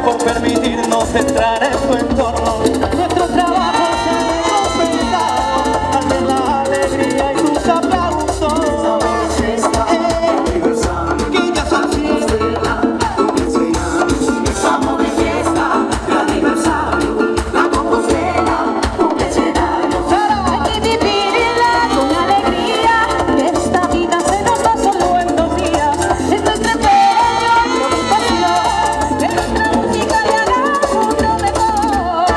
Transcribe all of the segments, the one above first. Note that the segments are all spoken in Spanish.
por permitirnos entrar en su entorno. Nuestro trabajo se ve compensado al ver la alegría y tus aplausos. Guilla Sanchis. Estamos de fiesta, de aniversario, la Compostela, un escenario. Hay que vivirla con alegría, que esta vida se nos va solo en 2 días. Es nuestra empeño y preocupación, que nuestra música le haga mucho mejor.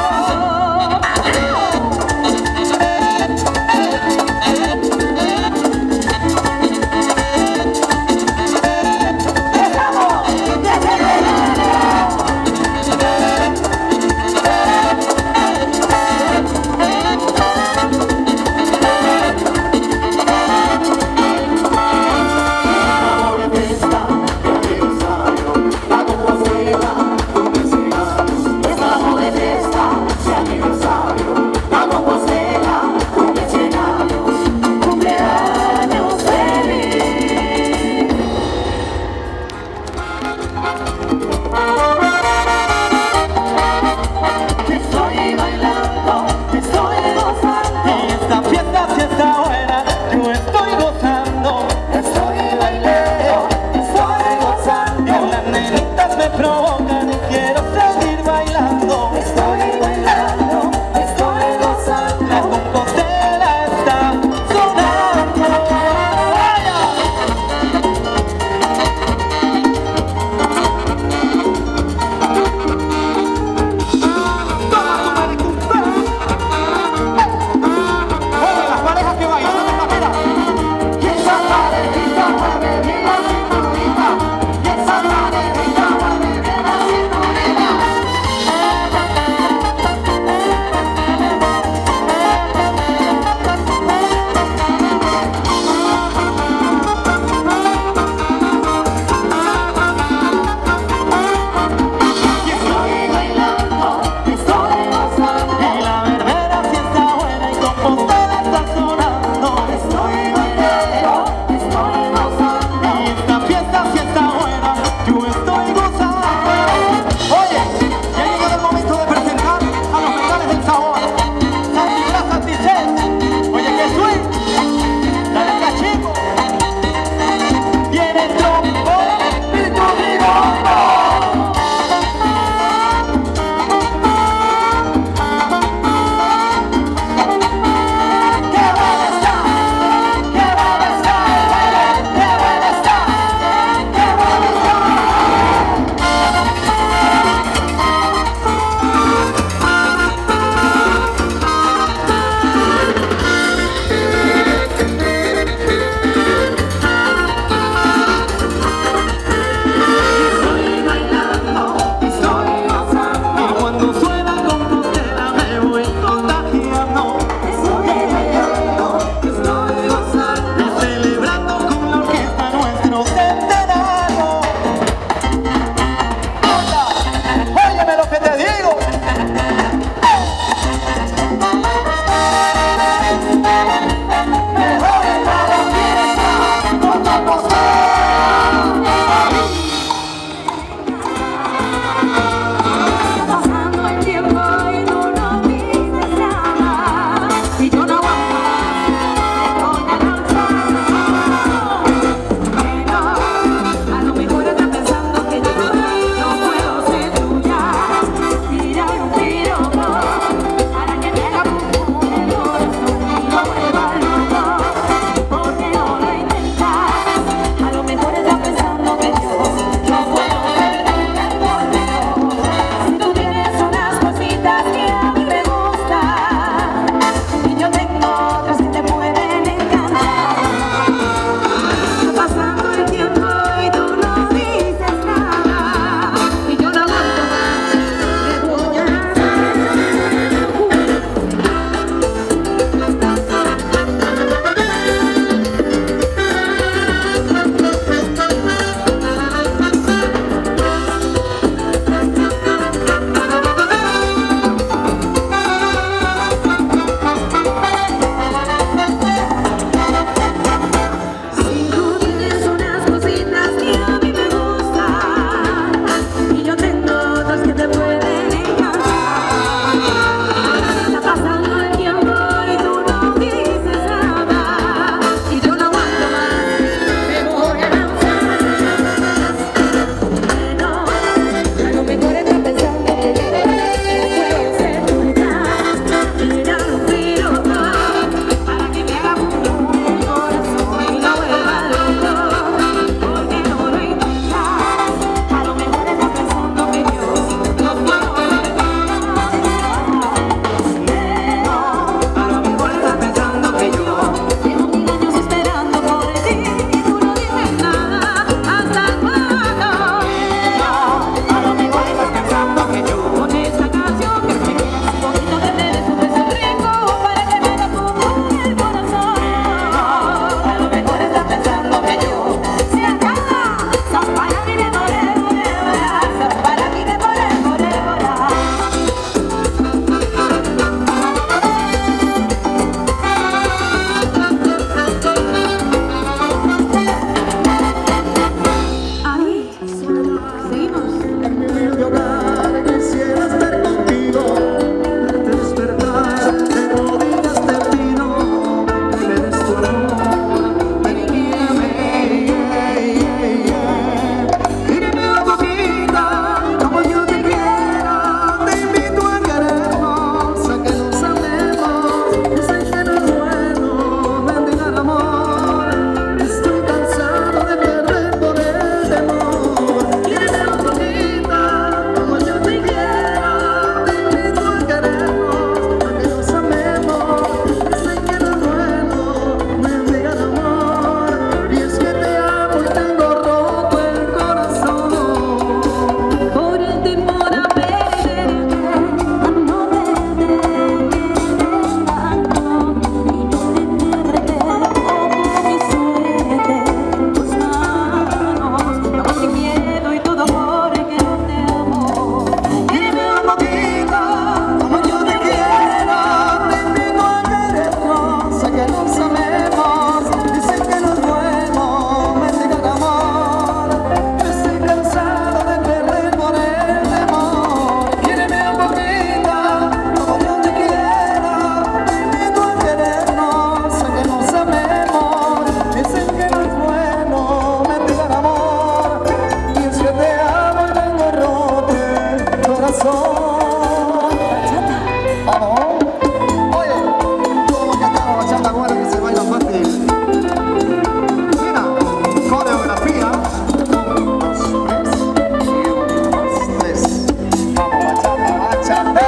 Estamos desde el Estamos de fiesta, de aniversario, la Compostela, un escenario, cumpleaños feliz. Estoy bailando, estoy gozando, Y esta fiesta sí está buena, yo estoy gozando. estoy bailando, estoy gozando, Y las nenitas me provocan y quiero seguir bailando. estoy bailando, estoy La gozando. Compostela está sonando. ¡Vaya! Toma tu maricumba. Oye, las parejas que bailan, ¿dónde está? Mira. Y esa parejita mueve bien la cinturita, y esa parejita mueve bien la cinturita. Estoy bailando, estoy gozando, Y la verbena sí está buena y Compostela está sonando. estoy bailando, estoy gozando. Y esta fiesta sí está buena, yo estoy gozando. Oye, ya ha llegado el momento de presentar a los metales del sabor. Santigras, Santichel. Oye, que swing. Dale cachico. Viene el trompo y tu bigombo. ¡Qué buena está! ¡Qué buena está! ¡Qué buena está! ¡Qué buena está! Estoy bailando, estoy gozando, Y cuando suena Compostela me voy contagiando. estoy bailando, estoy gozando. Y celebrando con la orquesta nuestro centenario. Hola, óyeme lo que te digo. Mejor está la fiesta con Pasando el tiempo y tú no dices nada, y yo no aguanto más, estoy cansada. Bueno, a lo mejor estás pensando que yo no puedo ser tuya, corazón. Bachata. Vamos. Oye, todos los que estamos bachata buena que se baila fácil. Mira, coreografía. 1, 2, 3. Vamos, bachata, bachata.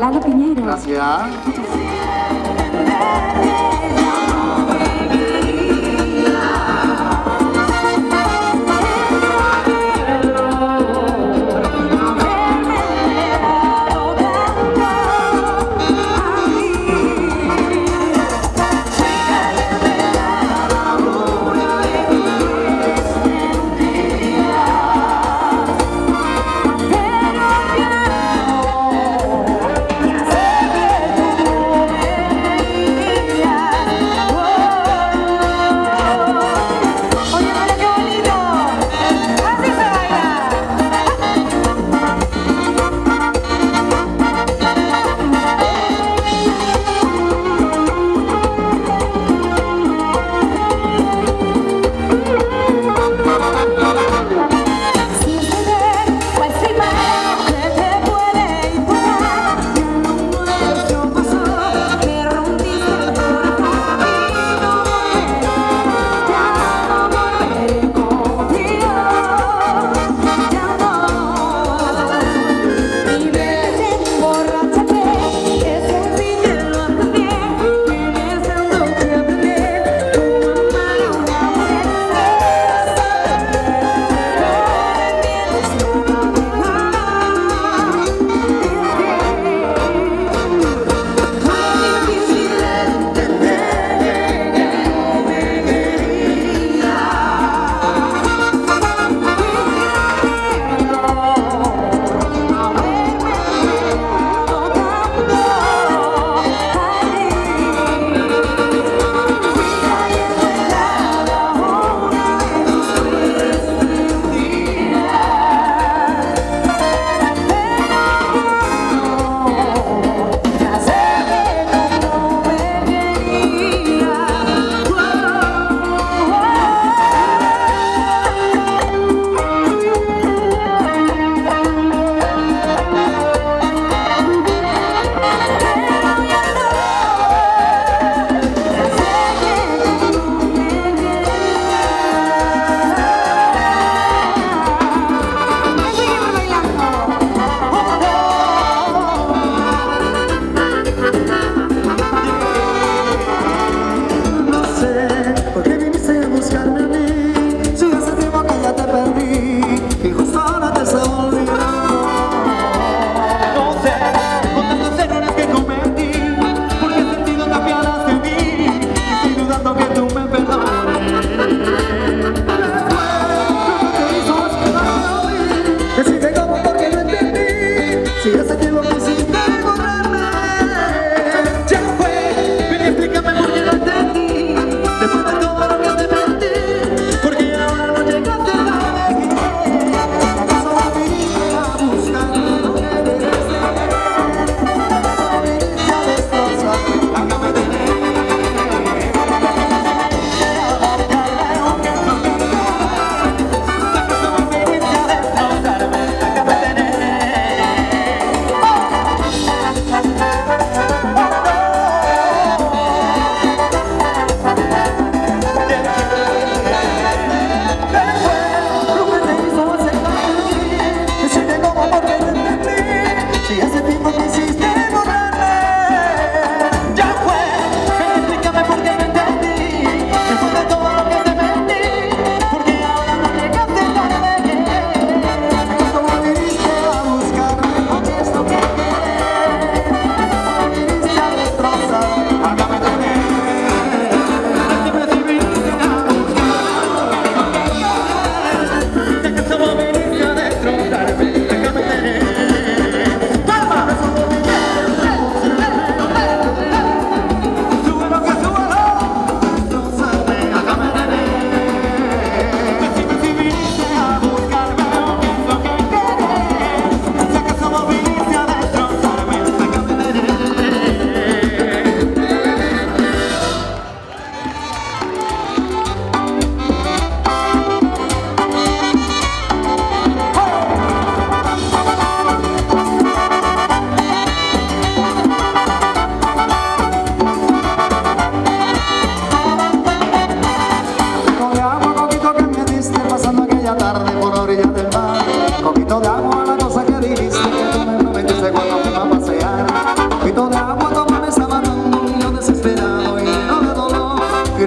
Lalo Piñero. Gracias.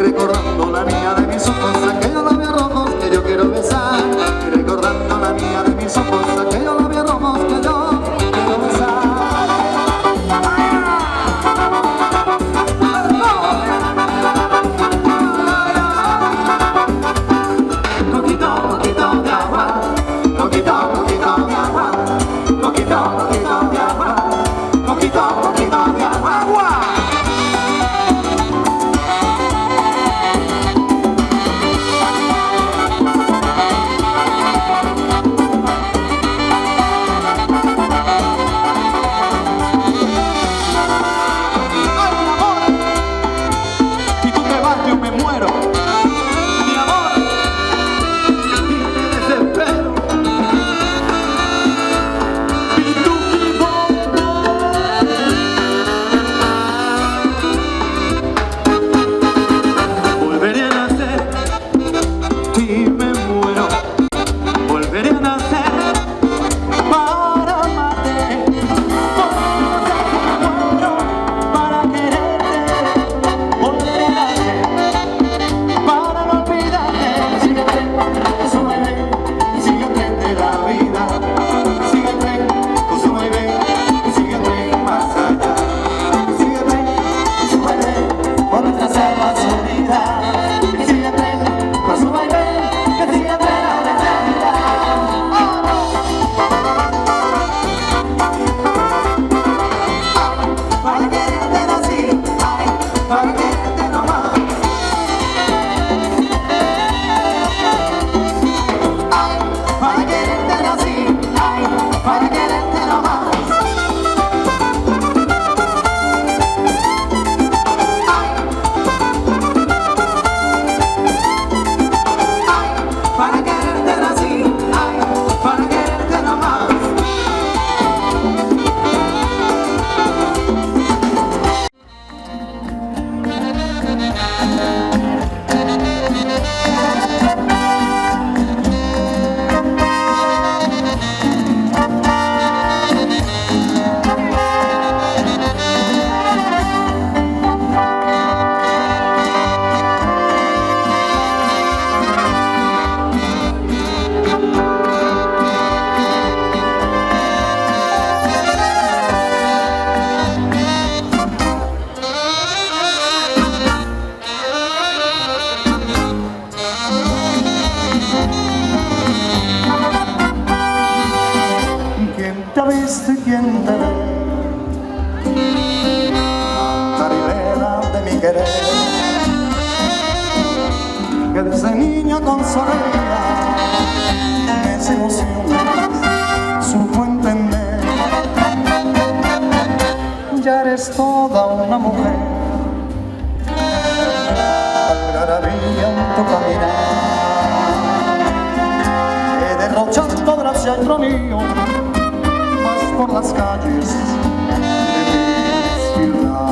recordando la niña de mis ojos, aquellos labios rojos que yo quiero besar. Y recordando la niña de mis ojos, aquellos labios rojos que yo quiero besar. Poquito de agua, poquito de agua, poquito de agua, poquito de agua, agua. ¿Quién te ve? Marilena de mi querer, que desde niña con sonrisa mis emociones supo entender. Ya eres toda una mujer, algarabía en tu caminar, derrochando gracia y mío por las calles de mi ciudad.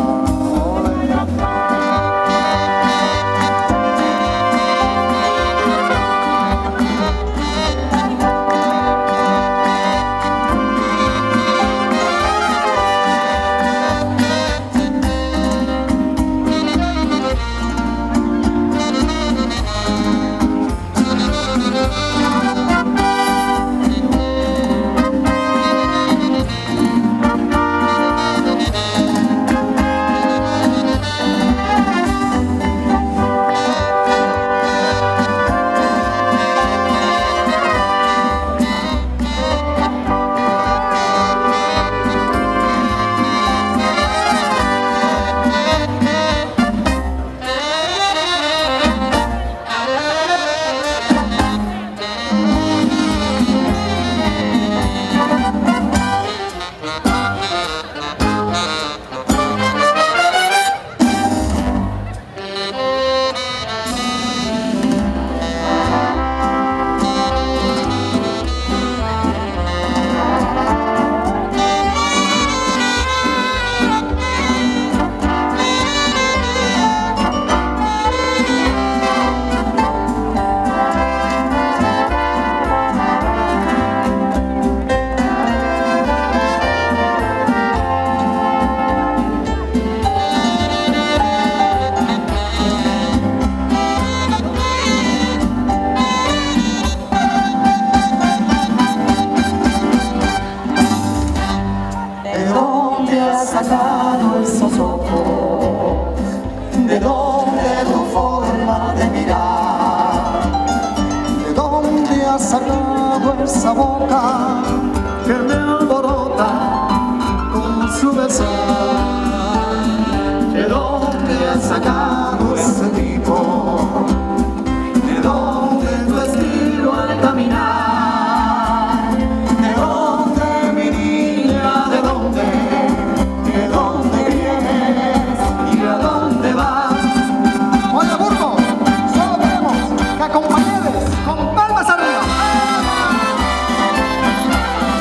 esa boca que me alborota con su besar. ¿De dónde has sacado ese tipo? ¿De dónde tu estilo al caminar? ¿De dónde, mi niña? ¿De dónde? ¿De dónde vienes y a dónde vas? Oye, Burgos, solo queremos que acompañes con palmas arriba.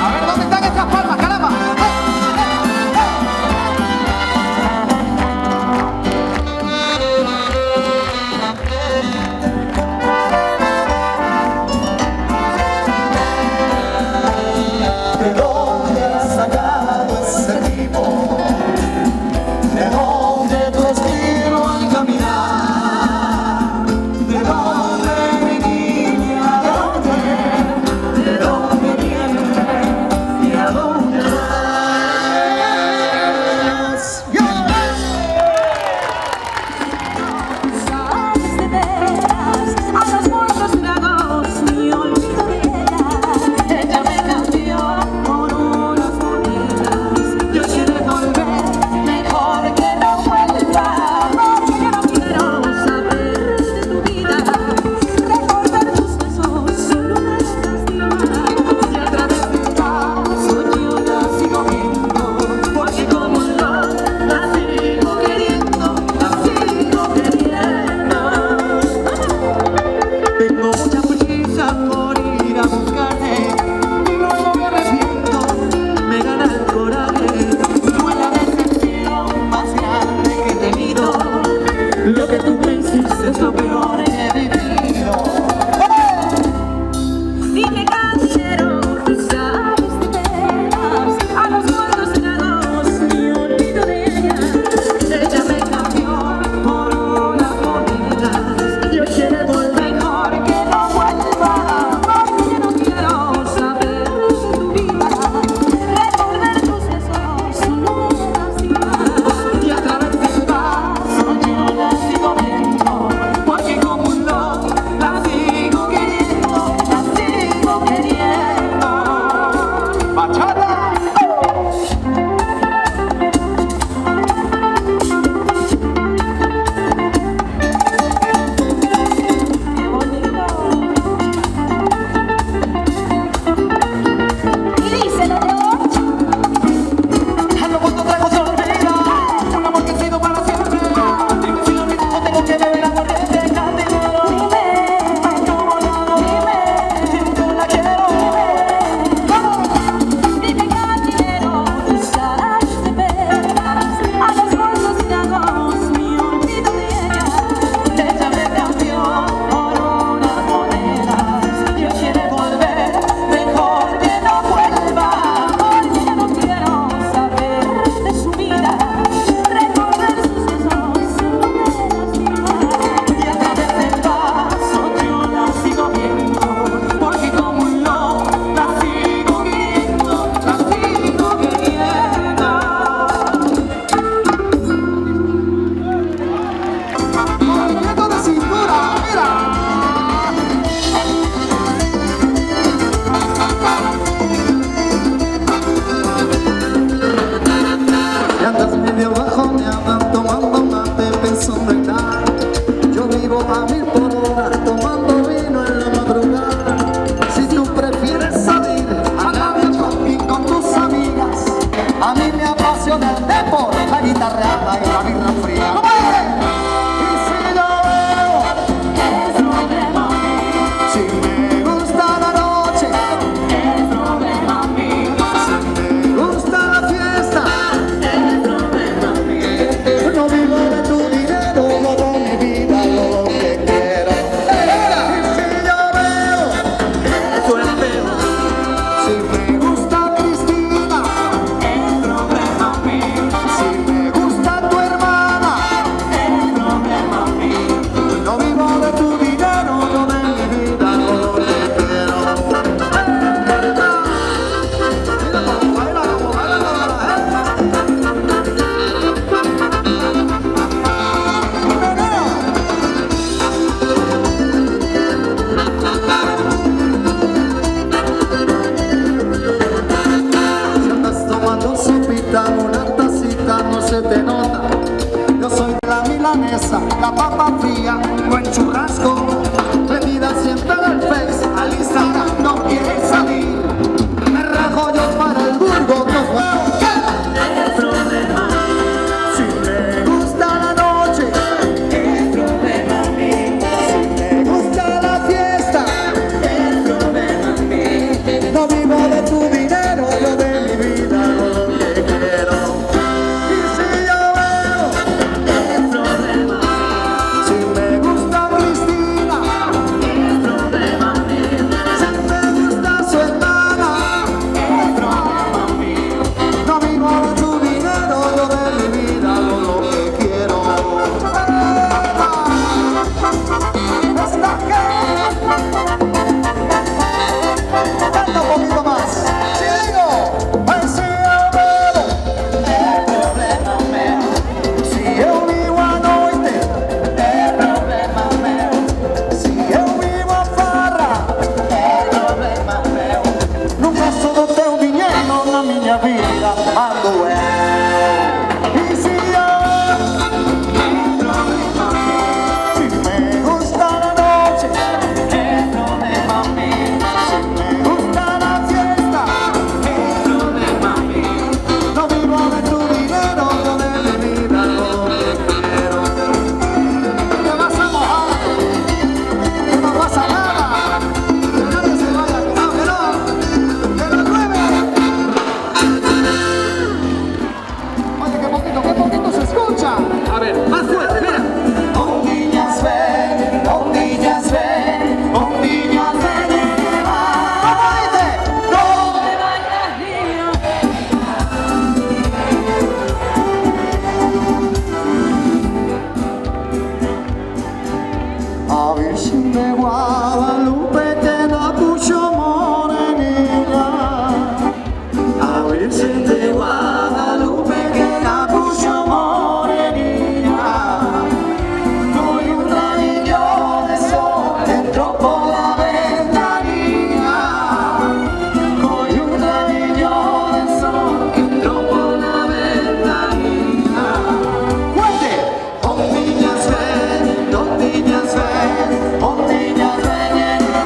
A ver, ¿dónde están esas palmas, caramba? ¿De dónde has sacado ese tipo? ¿De dónde tu estilo al caminar? ¿De dónde, mi niña? ¿De dónde vienes y a dónde vas? Sabes de veras, a los muertos lagos ni olvido de ella. Ella me cambió por unas bonitas. Yo quiero volver, mejor que no vuelva, porque yo no quiero saber de tu vida. Recordar tus besos solo me lastima. Y a través de un paso yo la sigo viendo, porque como yo la sigo queriendo, la sigo queriendo. Tengo mucha prisa por ir a buscarte, luego me arrepiento, me gana el coraje. Fue la decepción más grande que he tenido. Lo que tú me hiciste es lo peor que he vivido. Dime, cantinero, tú sabes de veras, a los muertos lagos ni olvido de ella. Ella me cambió por unas bonitas. Yo quiero volver, mejor que no vuelva, porque yo no quiero saber de tu vida. Recordar tus besos solo me lastima. Y a través del paso yo la sigo viendo, porque como un loco la sigo queriendo, la sigo queriendo. ¡Bachata! Qué bonito. Y díselo, George. Ando con tu trago se olvida, un amor que ha sido para siempre. Dime si lo mismo tengo que beber agua de cantinero. Dime, ¿Cómo lo hago? dime, Siempre la quiero. dime, cantinero, tú sabes de veras, a los muertos lagos ni olvido de ella. Ella me cambió por unas monedas. Yo quiero volver, mejor que no vuelva, Porque yo no quiero saber de su vida. Recordar sus besos solo me lastima. y a través del paso yo la sigo viendo, porque como un loco la sigo queriendo, la sigo queriendo. Movimiento de cintura, mira. Y andas medio bajo, me andan tomando mate pensando en nada. Yo vivo a 1000 por hora, tomando vino en la madrugada. Si tú prefieres salir a nadie shopping con tus amigas, a mí me apasiona el deporte, la guitarreada y la birra fría. ¿Cómo es? Y si yo veo, Es problema mío, si me gusta la noche, es problema mío, si me gusta la fiesta, es problema mío. no vivo de tu dinero, no doy mi vida lo que quiero. coraje. Canta un poquito más. Si digo, ay, si eu bebo, é problema meu. Se eu vivo a noite, é problema meu. Se eu vivo a farra, é problema meu. Não faço do teu dinheiro na minha vida, mando eu. E se a Virgen de Guadalupe te da mucho morenilla. A Virgen de Guadalupe que da mucho morenilla. Doy un rayo de sol, entro por la ventanilla. Doy un rayo de sol, entro por la ventanilla. ¡Fuerte! Oh, niñas ven, oh, niñas ven. Oh, niñas ven,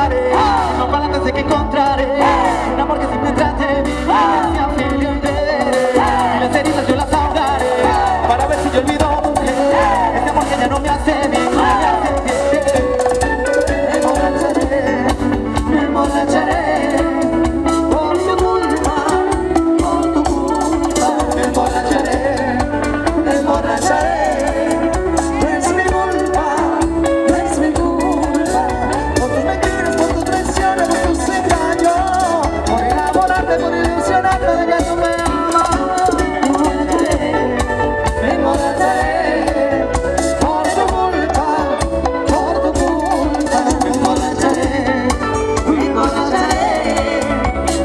haré, no para antes sé que encontraré un amor que siempre trate de mí, que sea fiel y hoy te veré, y las heridas yo las ahogaré, para ver si yo olvido ese amor que ya no me hace bien, no me hace bien. Me emborracharé, por tu culpa, me emborracharé, me emborracharé. No es mi culpa, no es mi culpa, por tus mentiras, por tus traiciones, por tus engaños, por enamorarte, por ilusionarte de que tú me amas. Me emborracharé, por tu culpa, me emborracharé, me emborracharé.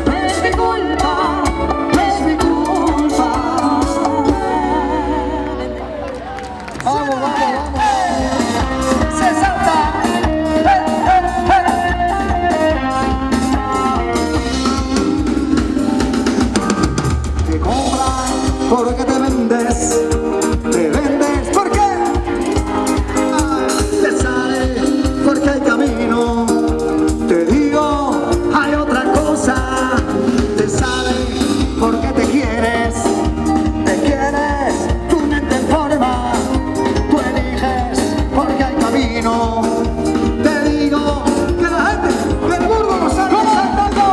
No es mi culpa, No es mi culpa. Vamos, vamos, vamos. Se salta. Te compran porque te vendes. Te vendes porque te sale porque hay camino. Te digo, hay otra cosa. Te sale porque te quieres. Tu mente forma. Tú eliges porque hay camino. Te digo que la gente del Burgo no sale saltando.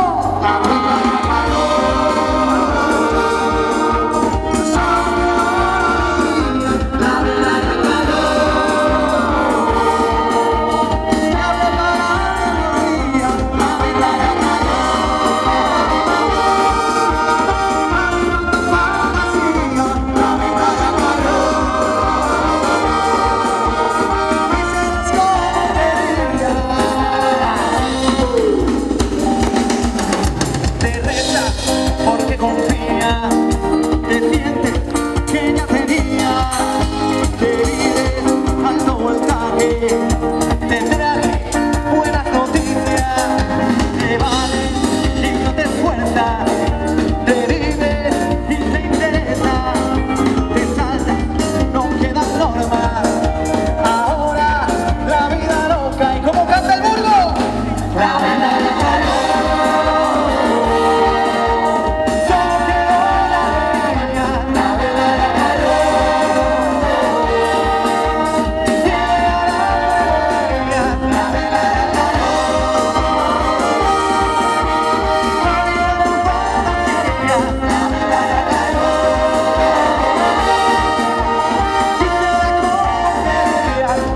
Te reza porque confía, te siente que ella tenía, te vives alto voltaje, te traje buenas noticias, te vales y no te esfuerzas, te vives y te interesa, te saltas, no quedan normas, ahora la vida loca y como canta el Burgo, la vida loca.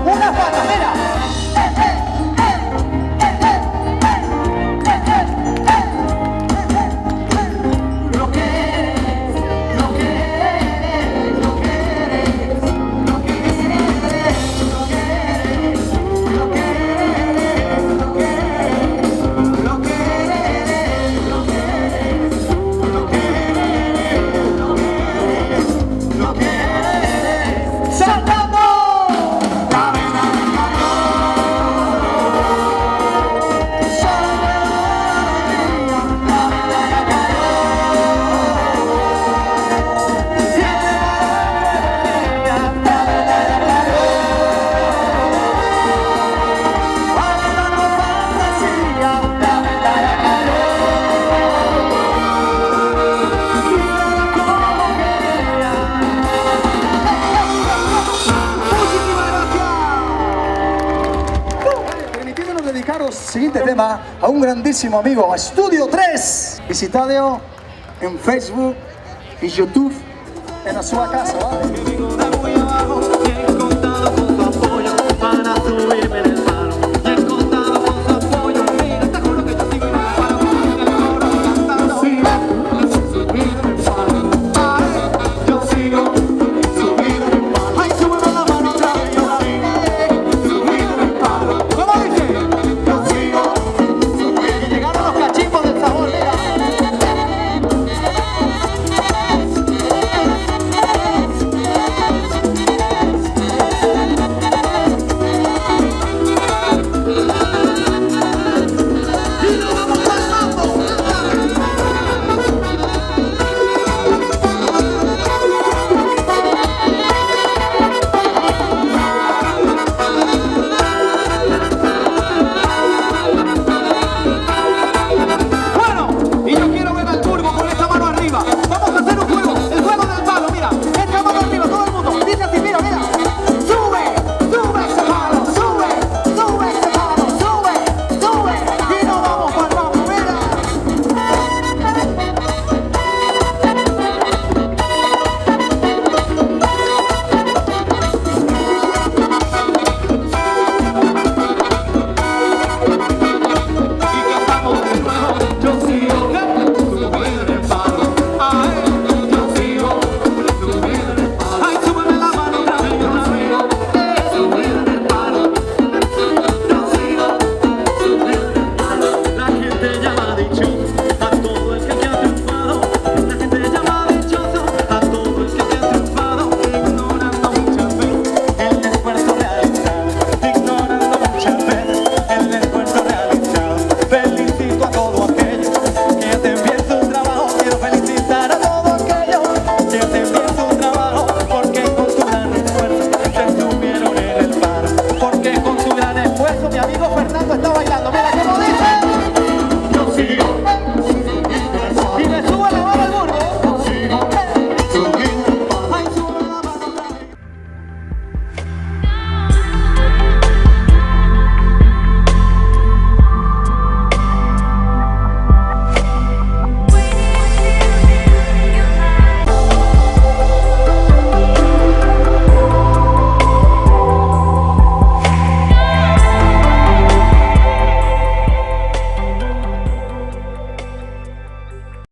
Una patatera. Lo que eres, lo que eres, lo que eres, lo que eres, lo que eres, lo que eres, lo que eres, lo que eres, lo que eres, lo que eres, lo que eres, lo que eres, saltando. La vena me cayó, solo me alegría, la vena me cayó, siete alegría, la vena me cayó, bailando fantasía, la vena me cayó, quisiera como quería. Muchísimas gracias. Permitiéndonos dedicar el siguiente tema a un grandísimo amigo, a Estudio 3. Visitadlo en Facebook y YouTube en la sua casa, ¿vale?